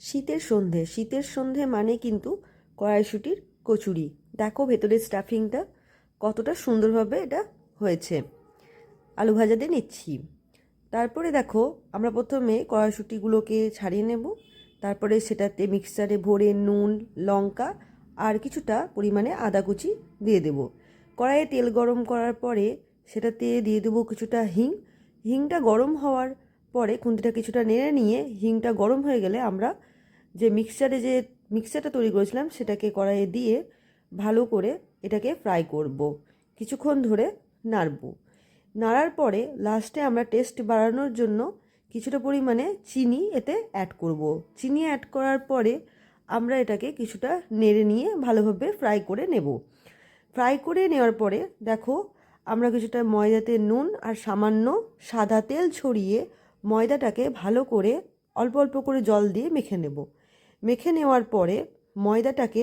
শীতের সন্ধে মানে কিন্তু কড়াইশুঁটির কচুরি। দেখো ভেতরের স্টাফিংটা কতটা সুন্দরভাবে এটা হয়েছে। আলু ভাজা দিয়ে নিচ্ছি। তারপরে দেখো আমরা প্রথমে কড়াইশুঁটিগুলোকে ছাড়িয়ে নেব। তারপরে সেটাতে মিক্সারে ভরে নুন, লঙ্কা আর কিছুটা পরিমাণে আদা কুচি দিয়ে দেব। কড়াইয়ে তেল গরম করার পরে সেটাতে দিয়ে দেবো কিছুটা হিং। হিংটা গরম হওয়ার পরে খুন্তিটা কিছুটা নেড়ে নিয়ে হিংটা গরম হয়ে গেলে আমরা যে মিক্সচারটা তৈরি করেছিলাম সেটাকে কড়াইয়ে দিয়ে ভালো করে এটাকে ফ্রাই করব, কিছুক্ষণ ধরে নাড়ব। নাড়ার পরে লাস্টে আমরা টেস্ট বাড়ানোর জন্য কিছুটা পরিমাণে চিনি এতে অ্যাড করব। চিনি অ্যাড করার পরে আমরা এটাকে কিছুটা নেড়ে নিয়ে ভালোভাবে ফ্রাই করে নেব। ফ্রাই করে নেওয়ার পরে দেখো আমরা কিছুটা ময়দাতে নুন আর সামান্য সাদা তেল ছড়িয়ে ময়দাটাকে ভালো করে অল্প অল্প করে জল দিয়ে মেখে নেব। মেখে নেওয়ার পরে ময়দাটাকে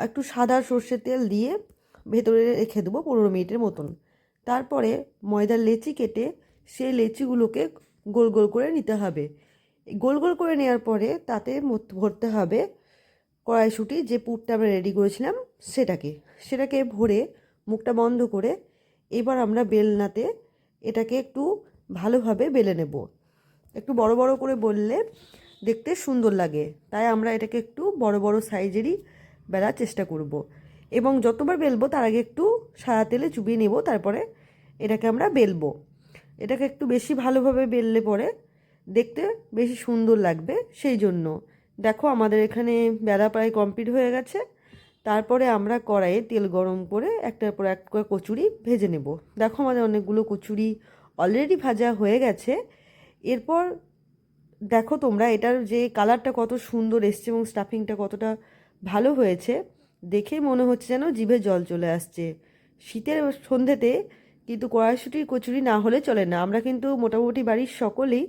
একটু সাদা সর্ষের তেল দিয়ে ভেতরে রেখে দেবো 15 মিনিটের মতন। তারপরে ময়দার লেচি কেটে সেই লেচিগুলোকে গোল গোল করে নিতে হবে। গোল গোল করে নেওয়ার পরে তাতে ভরতে হবে কড়াইশুঁটি, যে পুরটা আমরা রেডি করেছিলাম সেটাকে ভরে মুখটা বন্ধ করে এবার আমরা বেলনাতে এটাকে একটু ভালোভাবে বেলে নেব। একটু বড় বড় করে বললে দেখতে সুন্দর লাগে, তাই আমরা এটাকে একটু বড় বড় সাইজেরই বেলার চেষ্টা করব। এবং যতবার বেলবো তার আগে একটু সাদা তেলে চুবিয়ে নেব, তারপরে এটাকে আমরা বেলবো। এটাকে একটু বেশি ভালোভাবে বেললে পরে দেখতে বেশি সুন্দর লাগবে, সেই জন্য। দেখো আমাদের এখানে বেলা প্রায় কমপ্লিট হয়ে গেছে। তারপরে আমরা কড়াইয়ে তেল গরম করে একটার পর এক করে কচুরি ভেজে নেব। দেখো আমাদের অনেকগুলো কচুরি অলরেডি ভাজা হয়ে গেছে। এরপর দেখো তোমরা এটার যে কালারটা কত সুন্দর এসছে এবং স্টাফিংটা কতটা ভালো হয়েছে, দেখে মনে হচ্ছে যেন জিভে জল চলে আসছে। শীতের সন্ধ্যেতে কিন্তু কড়াইশুঁটির কচুরি না হলে চলে না। আমরা কিন্তু মোটামুটি বাড়ির সকলেই